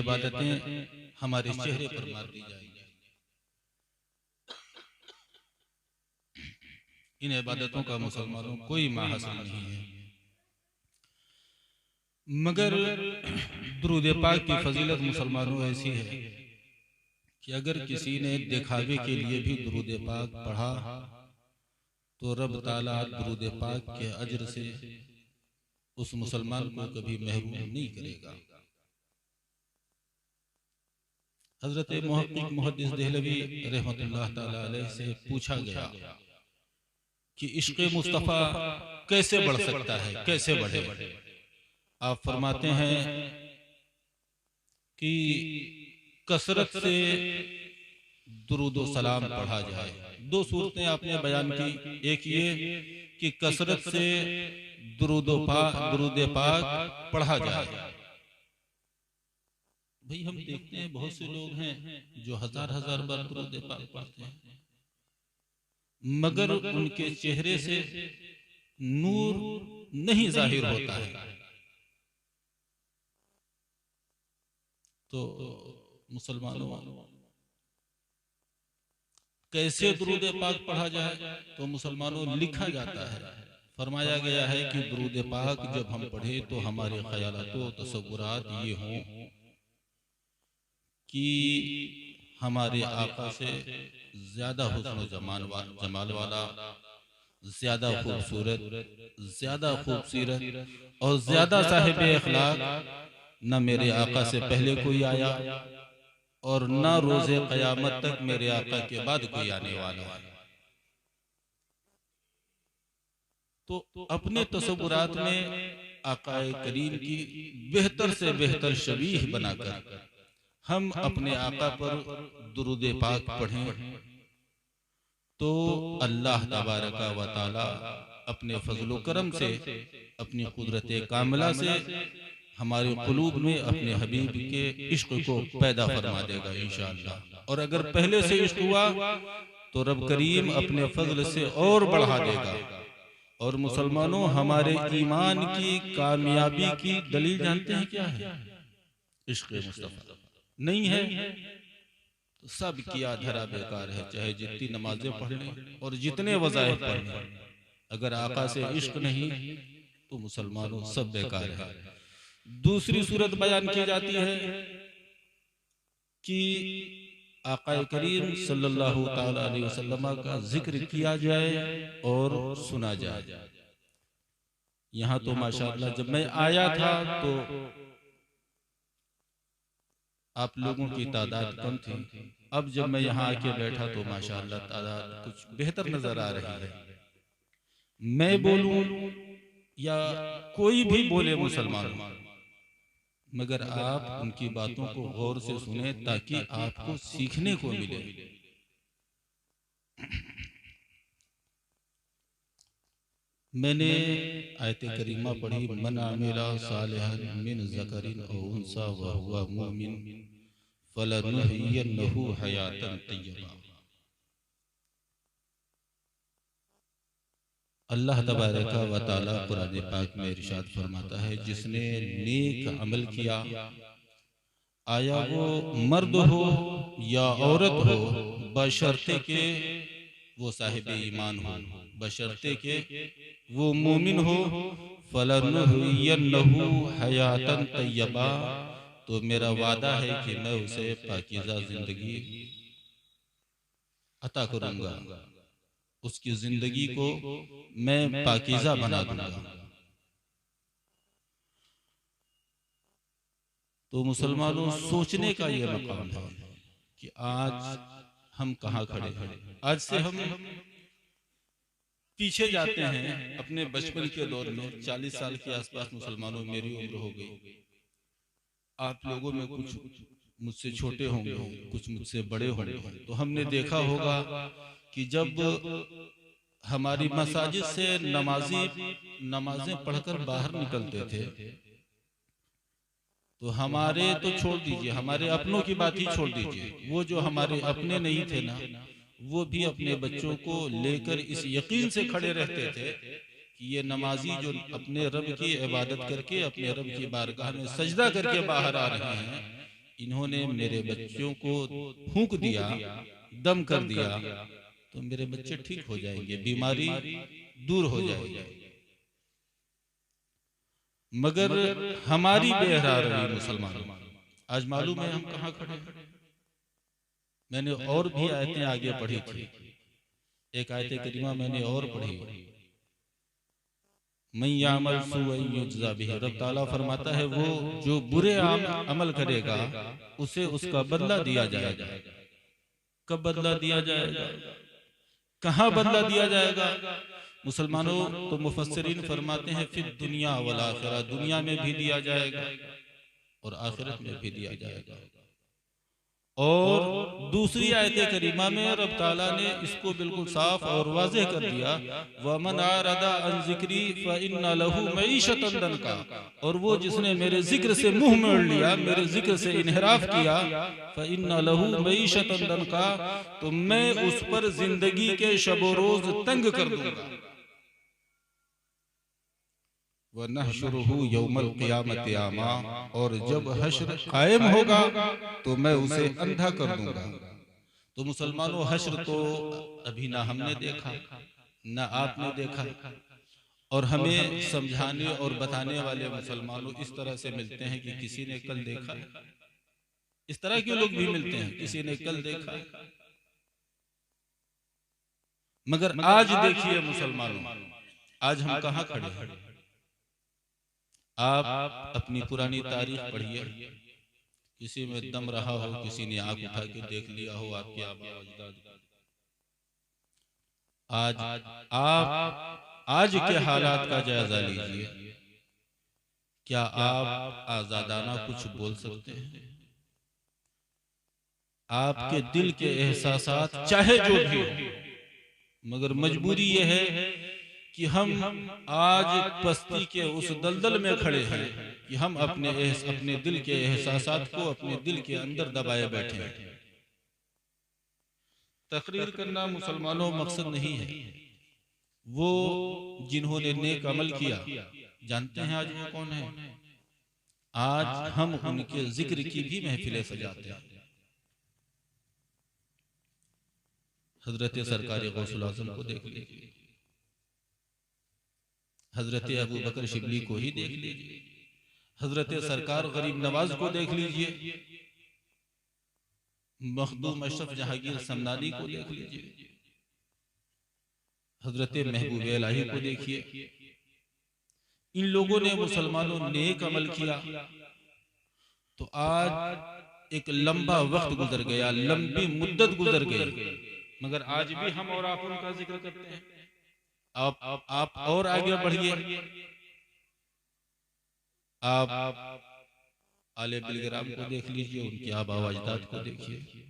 इबादतें हमारे चेहरे पर मार दी जाएंगी। इन इबादतों का मुसलमानों कोई माहसल नहीं है। मगर दुरूद पाक की फजीलत मुसलमानों ऐसी है कि अगर किसी ने दिखावे के लिए भी दुरूद पाक पढ़ा तो रब ताला दुरूद पाक के अजर से उस मुसलमान को कभी महरूम नहीं करेगा। हजरत मुहक्किक मुहद्दिस देहलवी रहमतुल्लाह ताला अलैह से पूछा गया कि इश्क़ मुस्तफ़ा कैसे बढ़ सकता है, कैसे बढ़े। आप फरमाते हैं कि कसरत से दुरूद सलाम पढ़ा जाए। दो सूरतें आपने बयान की, एक ये कि कसरत से दुरूद पाक पढ़ा जाए। भाई हम देखते हैं बहुत से लोग हैं जो हजार हजार बार दुरूद पाक पढ़ते हैं, मगर उनके चेहरे से नूर नहीं जाहिर होता है। तो मुसलमानों कैसे दुरूद पाक पढ़ा जाए? तो मुसलमानों लिखा जाता है, फरमाया गया है कि दुरूद पाक जब हम पढ़े तो हमारे ख्यालात व तसव्वुरात ये हों कि हमारे आका से ज्यादा हुस्न जमाल वाला, ज्यादा खूबसूरत, ज्यादा खूबसूरत और ज्यादा साहिब अखलाक न मेरे आका से पहले कोई आया और न रोज़े क़यामत तक मेरे आका के बाद कोई आने वाला है। तो अपने तसव्वुरात में आकाए करीम की बेहतर से बेहतर शबीह बनाकर हम अपने आका पर दुरूद पाक पढ़ें तो अल्लाह तबारका व तआला अपने फजल करम से, अपनी कुदरत कामिला से हमारे कुलूब में अपने हबीब के इश्क को पैदा फरमा देगा इंशाअल्लाह। और अगर पहले से इश्क हुआ तो रब करीम अपने फजल से और बढ़ा देगा। और मुसलमानों हमारे ईमान की कामयाबी की दलील जानते हैं क्या है? इश्क मुस्तफा नहीं है तो सब किया धरा बेकार है, चाहे जितनी नमाजें पढ़ लें और जितने वज़ाइफ पढ़ लें, अगर आका से इश्क नहीं तो मुसलमानों सब बेकार है। दूसरी सूरत बयान की जाती है कि आका करीम सल्लल्लाहु ताला अलैहि वसल्लम का जिक्र किया जाए और सुना जाए। यहाँ तो माशाअल्लाह जब मैं आया था तो आप लोगों की तादाद कम थी, अब जब मैं यहाँ आके बैठा तो माशाअल्लाह तादाद कुछ बेहतर नजर आ रही है। मैं बोलूं या कोई भी बोले मुसलमान, मगर आप उनकी बातों को गौर से सुने ताकि आपको सीखने को मिले। मैंने आयत करीमा पढ़ी, मन आमिला सालिहन मिन ज़करिन औ उन्सा व हुवा मुमिन फलनुहयिन्नहु हयातन तय्यबा। अल्लाह तबारका व तआला कुरान पाक में इरशाद फरमाता है, जिसने नेक अमल किया, आया वो मर्द हो या औरत हो, बशर्ते के वो साहिब ईमान हो, बशर्ते के वो मोमिन हो, फलनुहयिन्नहु हयातन तय्यबा, तो मेरा वादा है कि मैं उसे पाकीज़ा जिंदगी अता करूंगा, उसकी जिंदगी को मैं पाकीज़ा बना दूंगा। तो मुसलमानों सोचने का ये मकाम है कि आज हम कहाँ खड़े हैं। आज से हम पीछे जाते हैं अपने बचपन के दौर में, 40 साल के आसपास मुसलमानों मेरी उम्र हो गई। आप लोगों में कुछ मुझसे छोटे होंगे, कुछ मुझसे बड़े होंगे, तो हमने देखा होगा कि जब हमारी मसाजिद से नमाजें पढ़कर बाहर निकलते थे तो हमारे तो छोड़ दीजिए, हमारे अपनों की बात ही छोड़ दीजिए, वो जो हमारे अपने नहीं थे ना, वो भी अपने बच्चों को लेकर इस यकीन से खड़े रहते थे कि ये नमाजी जो अपने रब की इबादत करके अपने रब की बारगाह में सजदा करके बाहर आ रहे हैं, इन्होंने मेरे बच्चों को फूंक दिया, दम कर दिया, तो मेरे बच्चे ठीक हो जाएंगे, बीमारी दूर हो जाएगी। मगर हमारी बेहरा रही मुसलमानों। आज मालूम है हम कहाँ खड़े हैं। मैंने और भी आयतें आगे पढ़ी थी। एक आयत करीमा मैंने और पढ़ी, मैं यामल सुयुज्जा बिही, रब ताला फरमाता है वो जो बुरे अमल करेगा उसे उसका बदला दिया जाएगा। कब बदला दिया जाएगा, कहाँ बदला दिया जाएगा मुसलमानों? तो मुफस्सिरीन फरमाते हैं फिर दुनिया वल आखिरा, दुनिया में भी दिया जाएगा और आखिरत में भी दिया जाएगा। और दूसरी आयत करीमा में रब ताला ने इसको बिल्कुल साफ और वाज़ेह कर दिया, वमन आरदा अन ज़िक्री फ़इन्ना लहू मईशतन दनका, और वो जिसने मेरे जिक्र से मुंह मोड़ लिया, मेरे जिक्र से इन्हिराफ किया, फ़इन्ना लहू मईशतन दनका, तो मैं उस पर जिंदगी के शबो रोज तंग कर दूंगा। वनहशुरुहु यौमल क़ियामति आमा, और जब हश्र कायम होगा तो मैं उसे अंधा कर दूंगा। तो मुसलमानों, हश्र तो अभी ना हमने देखा ना आपने देखा, और हमें समझाने और बताने वाले मुसलमानों इस तरह से मिलते हैं कि किसी ने कल देखा। इस तरह के लोग भी मिलते हैं, किसी ने कल देखा। मगर आज देखिए मुसलमानों, आज हम कहाँ खड़े हैं। आप अपनी पुरानी तारीख पढ़िए, किसी में दम रहा हो, किसी ने आंख उठा के देख लिया हो आपके आबा अजदाद। आप आज के हालात का जायजा लीजिए। क्या आप आजादाना कुछ बोल सकते हैं? आपके दिल के एहसासात चाहे जो भी हो, मगर मजबूरी यह है कि हम आज पस्ती के उस दलदल में खड़े हैं कि हम अपने दिल के एहसासात को अपने दिल के अंदर दबाए बैठे हैं। तकरीर करना मुसलमानों मकसद नहीं है। वो जिन्होंने नेक अमल किया, जानते हैं आज वो कौन है? आज हम उनके जिक्र की भी महफिलें सजाते हैं। हजरत सरकार गौसुल आज़म को देख लीजिए, हजरत अबू बकर शिबली को ही देख लीजिए, हजरत सरकार गरीब नवाज को देख लीजिए, मखदूम अशरफ जहांगीर समनानी को देख लीजिए, हजरत महबूब इलाही को देखिए। इन लोगों ने मुसलमानों नेक अमल किया तो आज एक लंबा वक्त गुजर गया, लंबी मुद्दत गुजर गई, मगर आज भी हम और आप उनका जिक्र करते हैं। आप और आगे बढ़िए, आप आले बिलग्राम को देख लीजिए, उनके आबा अजदाद को देखिए,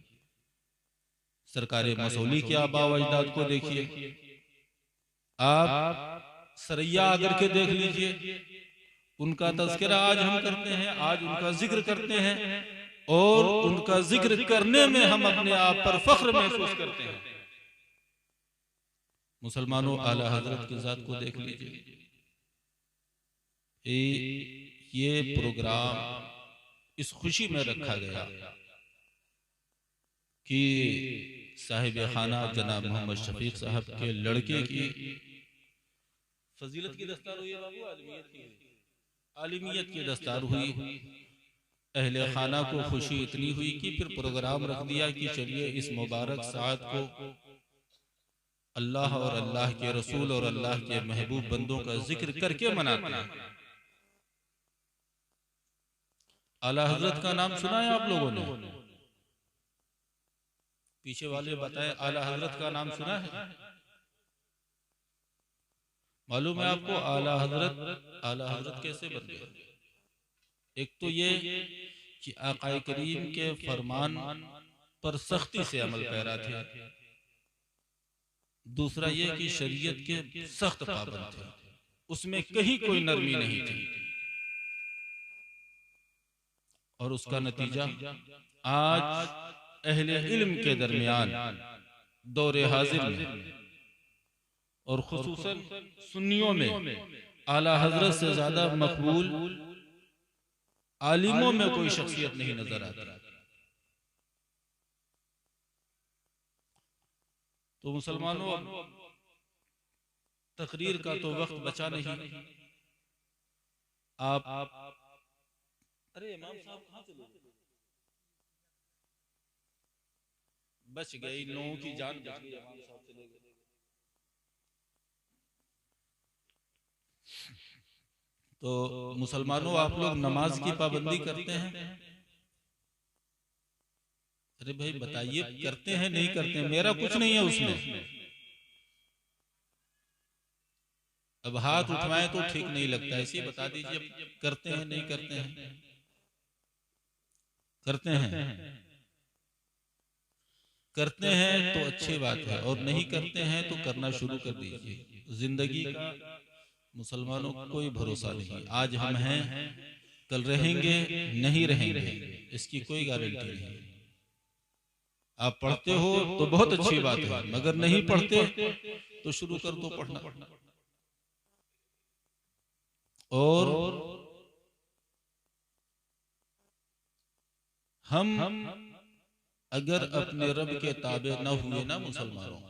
सरकार मसौली के आबा अजदाद को देखिए, आप सरैया आगर के देख लीजिए, उनका तज़किरा आज हम करते हैं, आज उनका जिक्र करते हैं, और उनका जिक्र करने में हम अपने आप पर फख्र महसूस करते हैं। मुसलमानों, आला हजरत की जात को देख लीजिए। ये प्रोग्राम इस खुशी में रखा गया कि साहिब खाना जनाब मोहम्मद शफीक साहब के लड़के की फजीलत की दस्तार हुई, बाबू आलिमियत की दस्तार हुई। अहले खाना को खुशी इतनी हुई कि फिर प्रोग्राम रख दिया कि चलिए इस मुबारक साथ को अल्लाह और अल्लाह के रसूल और अल्लाह के महबूब बंदों का जिक्र करके मनाते हैं। आला हजरत का नाम सुना है आप लोगों ने? पीछे वाले बताए, आला हजरत का नाम सुना है? मालूम है आपको आला हजरत कैसे बन गए? एक तो ये कि आक़ाए करीम के फरमान पर सख्ती से अमल पैरा थे, दूसरा ये कि शरीयत के सख्त पाबंद थे, उसमें कहीं कोई नरमी नहीं थी, और उसका नतीजा आज अहले इल्म के दरमियान दौरे हाजिर में और खुसूसन सुन्नियों में आला हजरत से ज्यादा मकबूल आलिमों में कोई शख्सियत नहीं नजर आती। तो मुसलमानों, तकरीर का तो वक्त बचा नहीं। आप अरे इमाम साहब कहाँ चले गए? बच गई, लोगों की जान बच गई, इमाम साहब चले गए। तो मुसलमानों, आप लोग नमाज की पाबंदी करते हैं? अरे भाई बताइए, करते हैं नहीं करते हैं? मेरा कुछ नहीं है उसमें। अब हाथ उठवाएं तो ठीक नहीं लगता, ऐसे बता दीजिए करते हैं नहीं करते हैं। करते हैं, करते हैं तो अच्छी बात है, और नहीं करते हैं तो करना शुरू कर दीजिए। जिंदगी का मुसलमानों को कोई भरोसा नहीं। आज हम हैं, कल रहेंगे, नहीं रहेंगे, इसकी कोई गारंटी नहीं। आप पढ़ते हो तो बहुत अच्छी बात है, मगर नहीं पढ़ते तो शुरू कर दो पढ़ना। और हम अगर अपने रब के ताबे न हुए ना मुसलमानों,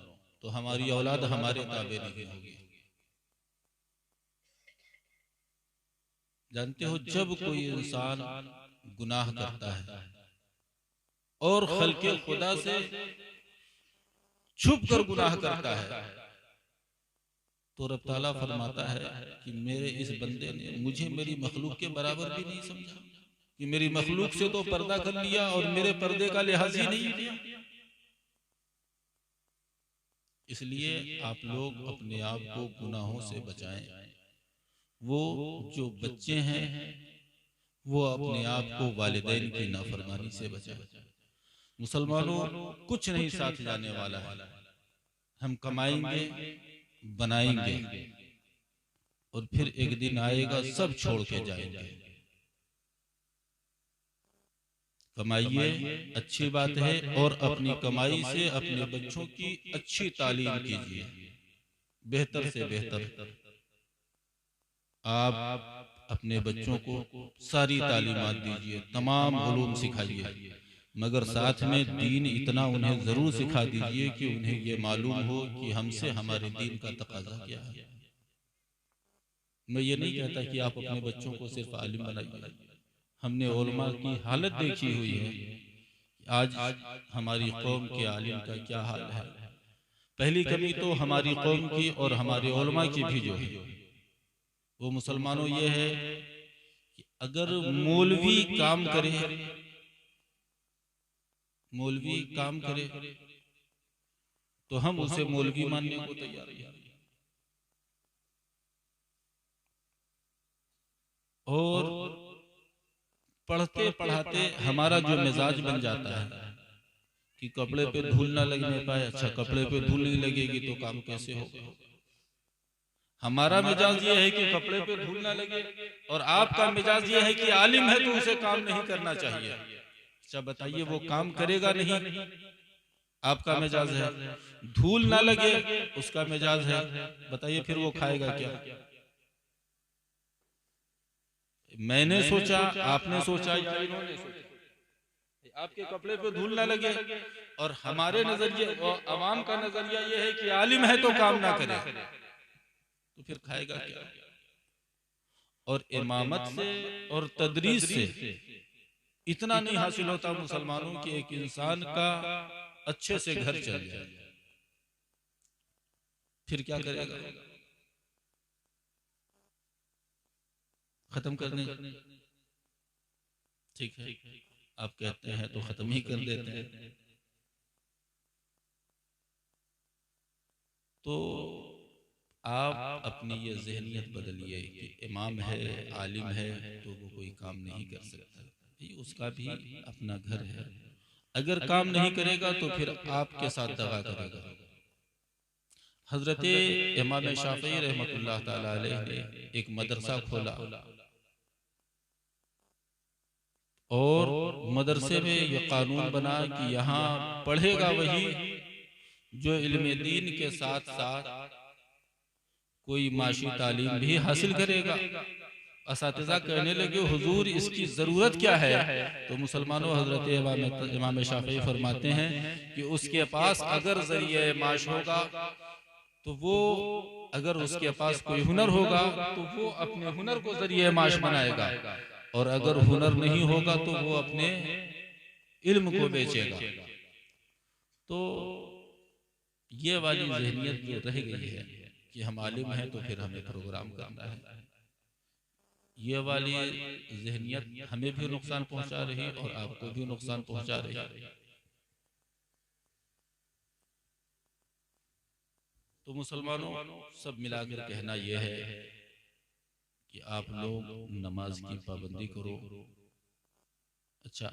तो हमारी औलाद हमारे ताबे नहीं होगी। जानते हो, जब कोई इंसान गुनाह करता है और खल्के खुदा से छुप कर गुनाह करता है, तो रब ताला फरमाता है कि मेरे इस बंदे ने मुझे मेरी मखलूक के बराबर भी नहीं समझा, कि मेरी मखलूक से तो पर्दा कर लिया और मेरे पर्दे का लिहाज ही नहीं किया। इसलिए आप लोग अपने आप को गुनाहों से बचाएं। वो जो बच्चे हैं वो अपने आप को वालिदैन की नाफरमानी से बचाएं। मुसलमानों, कुछ नहीं साथ जाने वाला है। हम कमाएंगे, बनाएंगे, और फिर एक दिन आएगा सब छोड़ के जाएंगे। कमाइए, अच्छी बात है, और अपनी कमाई से अपने बच्चों की अच्छी तालीम कीजिए, बेहतर से बेहतर। आप अपने बच्चों को सारी तालीमात दीजिए, तमाम उलूम सिखाइए, मगर साथ में दीन इतना उन्हें जरूर सिखा दीजिए कि उन्हें ये मालूम हो कि हमसे हमारे दीन का तकाजा क्या है। मैं ये नहीं कहता कि आप अपने बच्चों को सिर्फ आलिम बनाइए। हमने उलमा की हालत देखी हुई है, आज हमारी कौम के आलिम का क्या हाल है। पहली कमी तो हमारी कौम की और हमारे उलमा की भी जो है वो मुसलमानों ये है कि अगर मौलवी काम करे, मौलवी काम करे तो हम उसे मौलवी मानने को तैयार हैं। और पढ़ते पढ़ाते हमारा जो मिजाज बन जाता है कि कपड़े पे धूल ना लगने पाए। अच्छा, कपड़े पे धूल नहीं लगेगी तो काम कैसे होगा? हमारा मिजाज ये है कि कपड़े पे धूल ना लगे, और आपका मिजाज ये है कि आलिम है तो उसे काम नहीं करना चाहिए। अच्छा बताइए, वो काम करेगा नहीं? आपका मिजाज है, धूल ना लगे उसका मिजाज है, बताइए फिर वो खाएगा क्या? मैंने सोचा, आपने सोचा, या इन्होंने सोचा आपके कपड़े पे धूल ना लगे, और हमारे नजरिए अवाम का नजरिया ये है कि आलिम है तो काम ना करे, तो फिर खाएगा क्या? और इमामत से और तदरीस से इतना नहीं हासिल होता मुसलमानों कि एक इंसान का अच्छे से घर चल जाए, फिर क्या करेगा? खत्म करने, ठीक है, आप कहते हैं तो खत्म ही कर देते हैं। तो आप अपनी ये जहनियत बदलिए कि इमाम है, आलिम है तो वो कोई काम नहीं कर सकता। उसका भी अपना घर है, अगर काम नहीं करेगा तो फिर आपके साथ दगा करेगा। हजरत इमाम शाफी रहमतुल्लाह ताला अलैह ने एक मदरसा खोला, और मदरसे में ये कानून बना कि यहाँ पढ़ेगा वही जो इल्म दीन के साथ साथ कोई माशी तालीम भी हासिल करेगा, असातिज़ा कहने लगे हुजूर इसकी ज़रूरत क्या है? तो मुसलमानों हज़रत इमाम शाफ़ी फरमाते हैं कि उसके पास अगर ज़रिए माश होगा तो वो, अगर उसके पास कोई हुनर होगा तो वो अपने हुनर को ज़रिए माश बनाएगा, और अगर हुनर नहीं होगा तो वो अपने इल्म को बेचेगा। तो ये वाली ज़हनियत जो रह गई है कि हम आलिम हैं तो फिर हमें प्रोग्राम करना है, ये वाली ज़हनियत हमें भी नुकसान पहुंचा रही है और आपको भी नुकसान पहुंचा रही है। तो मुसलमानों, सब मिलाकर कहना यह है कि आप लोग नमाज की पाबंदी करो। अच्छा,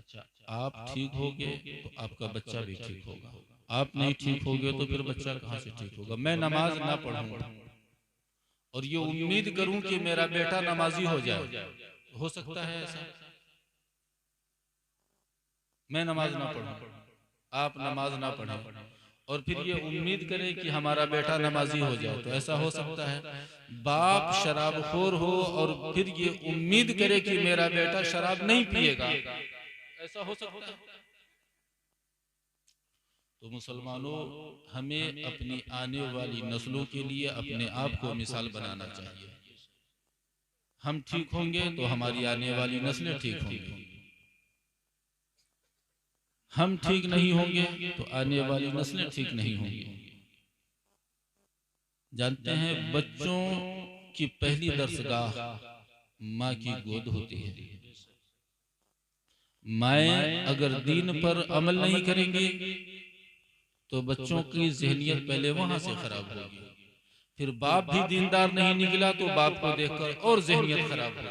आप ठीक होगे तो आपका बच्चा भी ठीक होगा, आप नहीं ठीक होगे तो फिर बच्चा कहाँ से ठीक होगा? मैं नमाज ना पढ़ूं और ये उम्मीद करूं कि मेरा बेटा नमाजी हो जाए, हो सकता है ऐसा? मैं नमाज ना पढ़ूं, आप नमाज ना पढ़ें और फिर ये उम्मीद करें कि हमारा बेटा नमाजी हो जाए, तो ऐसा हो सकता है? बाप शराबखोर हो और फिर ये उम्मीद करे कि मेरा बेटा शराब नहीं पिएगा, ऐसा हो सकता है? तो मुसलमानों, हमें अपनी आने वाली नस्लों के लिए अपने आप को मिसाल बनाना चाहिए। हम ठीक होंगे तो हमारी आने वाली नस्लें ठीक होंगी, हम ठीक नहीं होंगे तो आने वाली नस्लें ठीक नहीं होंगी। जानते हैं, बच्चों की पहली दरसगाह माँ की गोद होती है। माएँ अगर दीन पर अमल नहीं करेंगी तो बच्चों की ज़हनियत पहले वहां से खराब होगी, फिर बाप भी दीनदार नहीं निकला तो बाप को देखकर और ज़हनियत खराब होगी।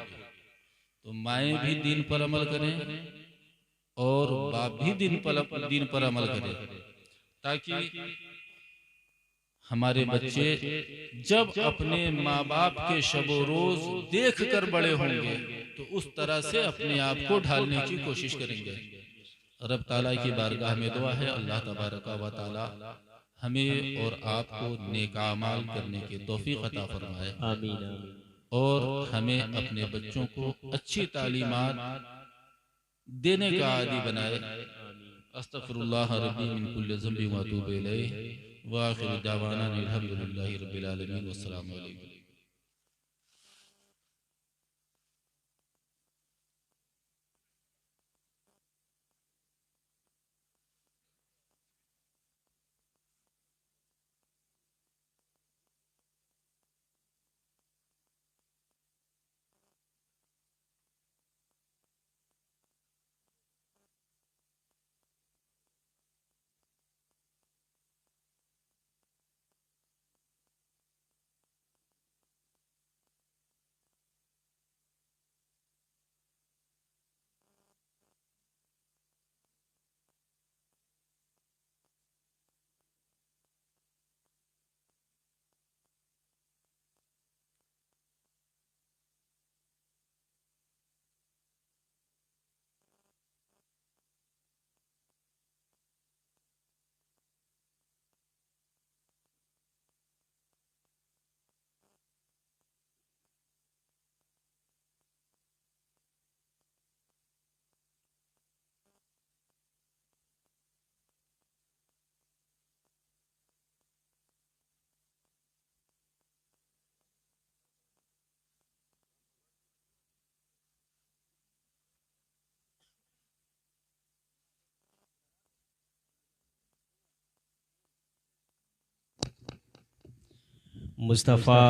तो माएँ भी दीन पर अमल करें और बाप भी दीन पर अमल करें, ताकि हमारे बच्चे जब अपने माँ बाप के शबो रोज देख कर बड़े होंगे तो उस तरह से अपने आप को ढालने की कोशिश करेंगे। रब ताला की बारगाह में दुआ है, अल्लाह तबारक व ताला हमें और आपको नेक अमाल करने की तौफीक अता फरमाए। आमीन। और हमें अपने बच्चों को अच्छी तालीमात देने का आदी बनाए। अस्तगफिरुल्लाह रब्बी मिन कुल्लि ज़ंबि व अतूबु इलैहि व आखिरु दावाना अनिल हम्दुलिल्लाहि रब्बिल आलमीन। वस्सलामु अलैकुम। मुस्तफ़ा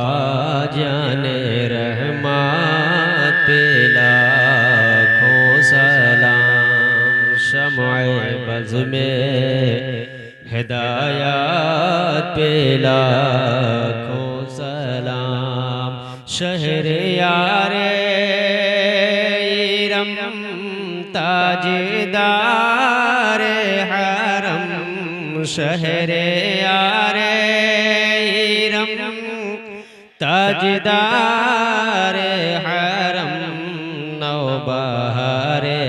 जाने रहमत पे लाखों सलाम, शम्अ बज़्म में हिदायत पे लाखों सलाम, शहर यारे इरम ताजदार हरम, शहर यारे ताजदार हरम, नौबहारे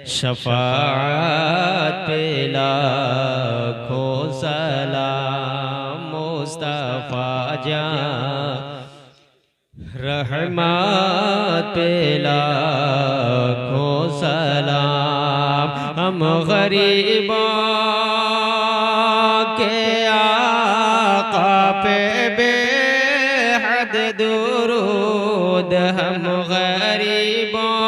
शफाअत पे लाखों सलाम, मुस्तफ़ा जान रहमत पे लाखों सलाम। हम गरीबों के आका पे बेहद दुरूद, हम गरीबों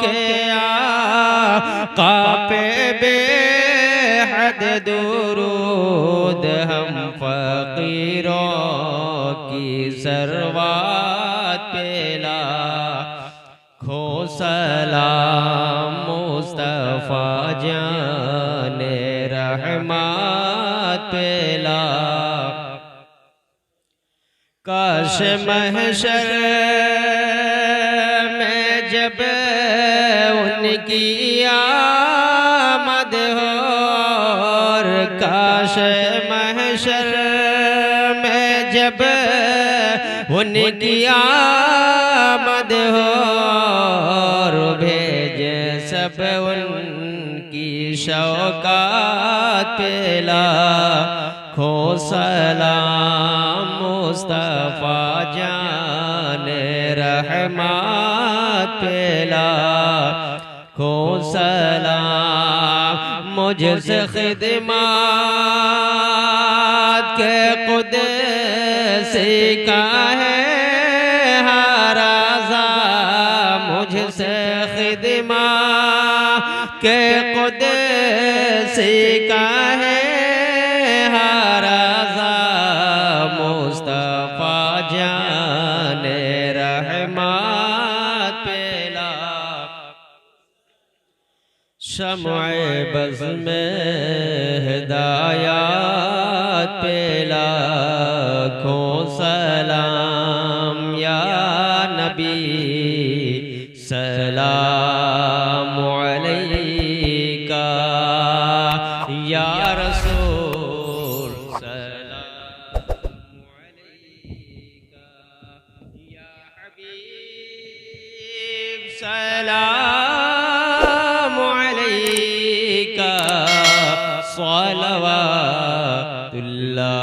के आका पे बेहद दुरूद, हम फकीरों की सरवात पे लाखों सलाम। मुस्तफा जाने रहमत पे लाखों। काश महशर में जब उनकी आमद हो, और काश महशर में जब उनकी आमद हो, और भेजे सब उनकी शौकात पे लाखों सलाम। मुस्तफा जाने रहमत पे लाखों सलाम। मुझसे खिदमत के कुदसी का है हर आज़ा, मुझसे खिदमत के कुदसी का है हर आज़ा। मुस्तफा जाने रहमत पे लाखों। शम्अ बज़ में हिदायत पे लाखों सलाम। या नबी सलाम अलैका, या रसूल सलाम अलैका, या हबीब सलाम अलैका। सलवातुल्लाह